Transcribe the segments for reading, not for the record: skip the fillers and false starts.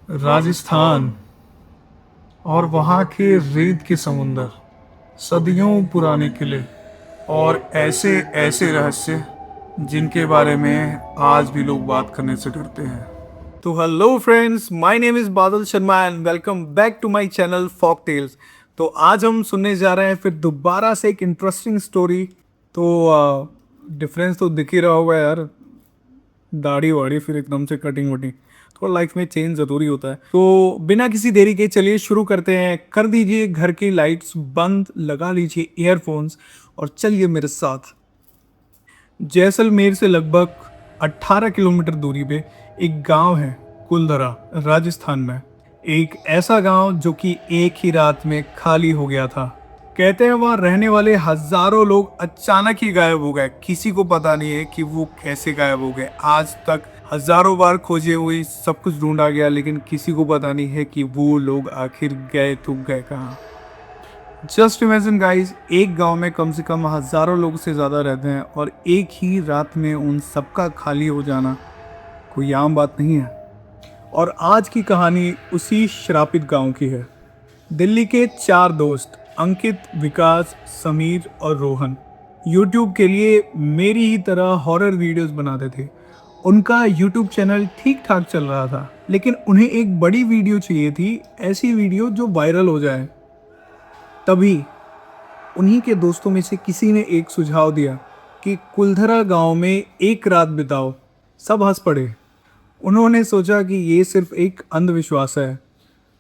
राजस्थान और वहाँ के रेत के समुंदर, सदियों पुराने किले और ऐसे ऐसे रहस्य जिनके बारे में आज भी लोग बात करने से डरते हैं। तो hello friends, my name is Badal Sharma and welcome back to my channel folk tales. तो आज हम सुनने जा रहे हैं फिर दोबारा से एक इंटरेस्टिंग स्टोरी। तो डिफरेंस तो दिख ही रहा होगा यार, दाढ़ी वाड़ी फिर एकदम से कटिंग वटिंग, थोड़ा लाइफ में चेंज ज़रूरी होता है। तो बिना किसी देरी के चलिए शुरू करते हैं। कर दीजिए घर की लाइट्स बंद, लगा लीजिए ईयरफोन्स और चलिए मेरे साथ। जैसलमेर से लगभग 18 किलोमीटर दूरी पे एक गांव है, कुलधरा, राजस्थान में। एक ऐसा गांव जो कि एक ही रात में खाली हो गया था। कहते हैं वहाँ रहने वाले हजारों लोग अचानक ही गायब हो गए। किसी को पता नहीं है कि वो कैसे गायब हो गए। आज तक हजारों बार खोजे हुए, सब कुछ ढूंढा गया, लेकिन किसी को पता नहीं है कि वो लोग आखिर गए तो गए कहाँ। जस्ट इमेजिन गाइस, एक गांव में कम से कम हजारों लोग से ज़्यादा रहते हैं और एक ही रात में उन सबका खाली हो जाना कोई आम बात नहीं है। और आज की कहानी उसी श्रापित गांव की है। दिल्ली के 4 दोस्त अंकित, विकास, समीर और रोहन यूट्यूब के लिए मेरी ही तरह हॉरर वीडियोस बनाते थे। उनका यूट्यूब चैनल ठीक ठाक चल रहा था, लेकिन उन्हें एक बड़ी वीडियो चाहिए थी, ऐसी वीडियो जो वायरल हो जाए। तभी उन्हीं के दोस्तों में से किसी ने एक सुझाव दिया कि कुलधरा गांव में एक रात बिताओ। सब हंस पड़े। उन्होंने सोचा कि ये सिर्फ एक अंधविश्वास है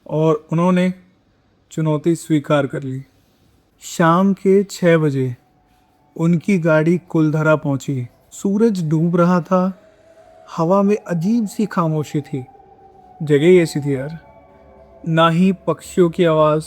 और उन्होंने चुनौती स्वीकार कर ली। शाम के 6 बजे उनकी गाड़ी कुलधरा पहुंची। सूरज डूब रहा था, हवा में अजीब सी खामोशी थी। जगह ही ऐसी थी यार, ना ही पक्षियों की आवाज़,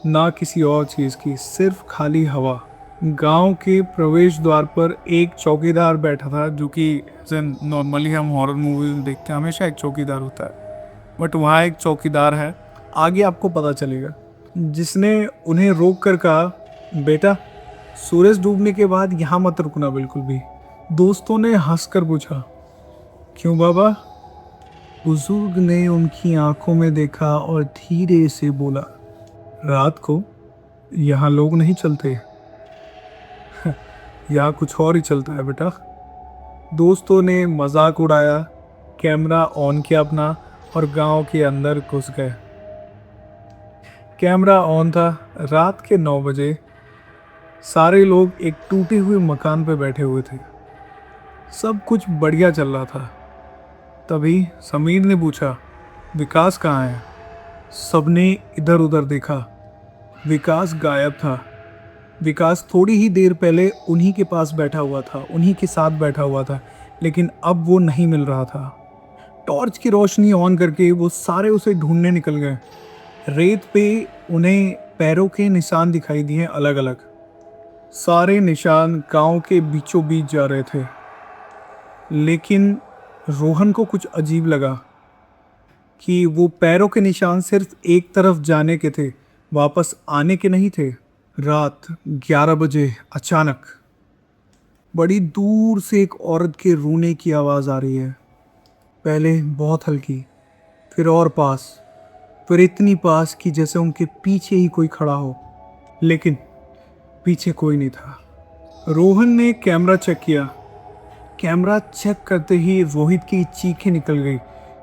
ना किसी और चीज़ की, सिर्फ खाली हवा। गांव के प्रवेश द्वार पर एक चौकीदार बैठा था, जो कि नॉर्मली हम हॉरर मूवी में देखते हैं, हमेशा एक चौकीदार होता है, बट वहाँ एक चौकीदार है, आगे आपको पता चलेगा, जिसने उन्हें रोक कर कहा, बेटा, सूरज डूबने के बाद यहाँ मत रुकना बिल्कुल भी। दोस्तों ने हंसकर पूछा, क्यों बाबा? बुजुर्ग ने उनकी आंखों में देखा और धीरे से बोला, रात को यहाँ लोग नहीं चलते, यहाँ कुछ और ही चलता है बेटा। दोस्तों ने मजाक उड़ाया, कैमरा ऑन किया अपना और गांव के अंदर घुस गए। कैमरा ऑन था। रात के 9 बजे सारे लोग एक टूटे हुए मकान पर बैठे हुए थे। सब कुछ बढ़िया चल रहा था। तभी समीर ने पूछा, विकास कहाँ है? सबने इधर उधर देखा। विकास गायब था। विकास थोड़ी ही देर पहले उन्हीं के पास बैठा हुआ था, उन्हीं के साथ बैठा हुआ था, लेकिन अब वो नहीं मिल रहा था। टॉर्च की रोशनी ऑन करके वो सारे उसे ढूंढने निकल गए। रेत पे उन्हें पैरों के निशान दिखाई दिए अलग अलग। सारे निशान गांव के बीचों बीच जा रहे थे, लेकिन रोहन को कुछ अजीब लगा कि वो पैरों के निशान सिर्फ एक तरफ जाने के थे, वापस आने के नहीं थे। रात 11 बजे अचानक बड़ी दूर से एक औरत के रोने की आवाज़ आ रही है। पहले बहुत हल्की, फिर और पास, फिर इतनी पास कि जैसे उनके पीछे ही कोई खड़ा हो, लेकिन पीछे कोई नहीं था। रोहन ने कैमरा चेक किया। कैमरा चेक करते ही रोहित की चीखें निकल गई,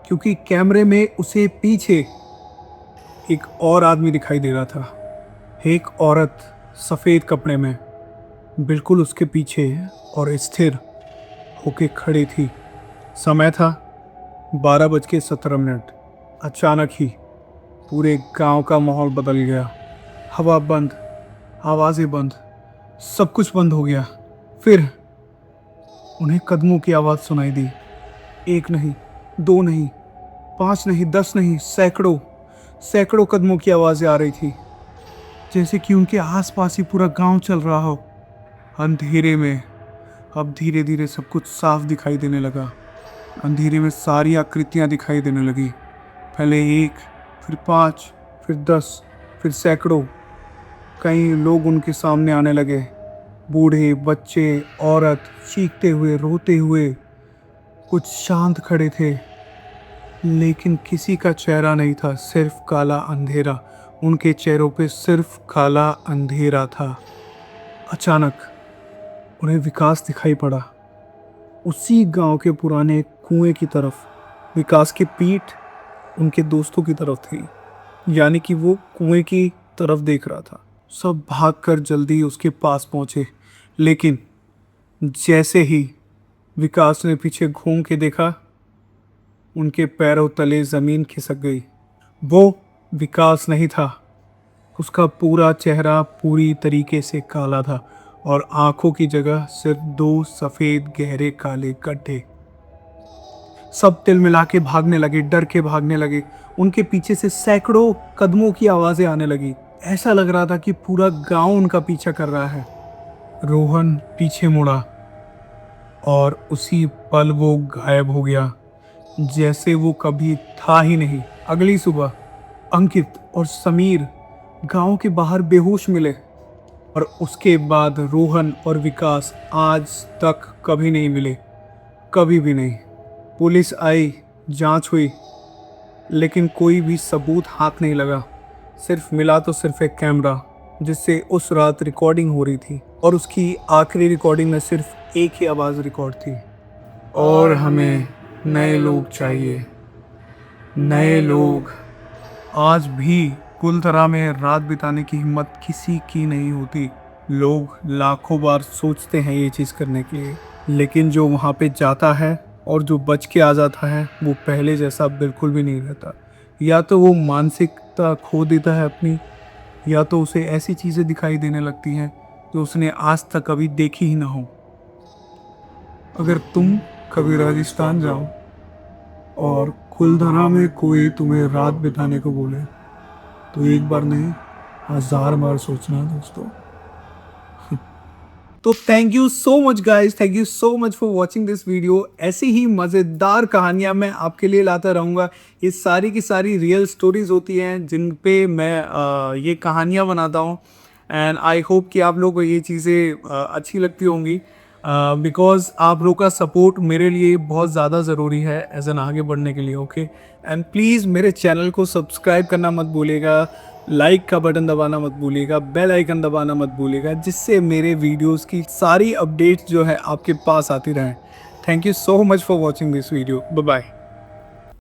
क्योंकि कैमरे में उसे पीछे एक और आदमी दिखाई दे रहा था। एक औरत सफ़ेद कपड़े में बिल्कुल उसके पीछे और स्थिर होके खड़ी थी। समय था 12:17। अचानक ही पूरे गांव का माहौल बदल गया। हवा बंद, आवाज़ें बंद, सब कुछ बंद हो गया। फिर उन्हें कदमों की आवाज़ सुनाई दी। एक नहीं, दो नहीं, 5 नहीं, 10 नहीं, सैकड़ों सैकड़ों कदमों की आवाज़ें आ रही थी, जैसे कि उनके आसपास ही पूरा गांव चल रहा हो। अंधेरे में अब धीरे धीरे सब कुछ साफ दिखाई देने लगा। अंधेरे में सारी आकृतियां दिखाई देने लगी। पहले 1, फिर 5, फिर 10, फिर सैकड़ों। कई लोग उनके सामने आने लगे, बूढ़े, बच्चे, औरत, चीखते हुए, रोते हुए। कुछ शांत खड़े थे, लेकिन किसी का चेहरा नहीं था, सिर्फ काला अंधेरा। उनके चेहरों पे सिर्फ काला अंधेरा था। अचानक उन्हें विकास दिखाई पड़ा, उसी गांव के पुराने कुएं की तरफ। विकास की पीठ उनके दोस्तों की तरफ थी, यानी कि वो कुएं की तरफ देख रहा था। सब भागकर जल्दी उसके पास पहुंचे, लेकिन जैसे ही विकास ने पीछे घूम के देखा, उनके पैरों तले जमीन खिसक गई। वो विकास नहीं था, उसका पूरा चेहरा पूरी तरीके से काला था और आंखों की जगह सिर्फ 2 सफेद गहरे काले गड्ढे। सब तिलमिला के भागने लगे, डर के भागने लगे। उनके पीछे से सैकड़ों कदमों की आवाजें आने लगी। ऐसा लग रहा था कि पूरा गांव उनका पीछा कर रहा है। रोहन पीछे मुड़ा और उसी पल वो गायब हो गया, जैसे वो कभी था ही नहीं। अगली सुबह अंकित और समीर गांव के बाहर बेहोश मिले और उसके बाद रोहन और विकास आज तक कभी नहीं मिले, कभी भी नहीं। पुलिस आई, जांच हुई, लेकिन कोई भी सबूत हाथ नहीं लगा। सिर्फ मिला तो सिर्फ एक कैमरा जिससे उस रात रिकॉर्डिंग हो रही थी, और उसकी आखिरी रिकॉर्डिंग में सिर्फ एक ही आवाज़ रिकॉर्ड थी। और हमें नए लोग चाहिए, नए लोग। आज भी कुलतरा में रात बिताने की हिम्मत किसी की नहीं होती। लोग लाखों बार सोचते हैं ये चीज़ करने के लिए, लेकिन जो वहाँ पे जाता है और जो बच के आ जाता है, वो पहले जैसा बिल्कुल भी नहीं रहता। या तो वो मानसिकता खो देता है अपनी, या तो उसे ऐसी चीज़ें दिखाई देने लगती हैं जो उसने आज तक कभी देखी ही ना हो। अगर तुम कभी राजस्थान जाओ और कुलधरा में कोई तुम्हें रात बिताने को बोले, तो एक बार नहीं 1000 बार सोचना दोस्तों। तो thank you so much guys, thank you so much for watching this video. ऐसी ही मज़ेदार कहानियां मैं आपके लिए लाता रहूँगा। ये सारी की सारी रियल स्टोरीज होती हैं जिन पे मैं ये कहानियां बनाता हूँ, एंड आई होप कि आप लोगों को ये चीज़ें अच्छी लगती होंगी, बिकॉज आप लोगों का सपोर्ट मेरे लिए बहुत ज़्यादा ज़रूरी है एज एन आगे बढ़ने के लिए। ओके, एंड प्लीज़ मेरे चैनल को सब्सक्राइब करना मत भूलिएगा, लाइक का बटन दबाना मत भूलिएगा, बेल आइकन दबाना मत भूलिएगा, जिससे मेरे वीडियोस की सारी अपडेट्स जो है आपके पास आती रहें। Thank you so much for watching this video. Bye bye.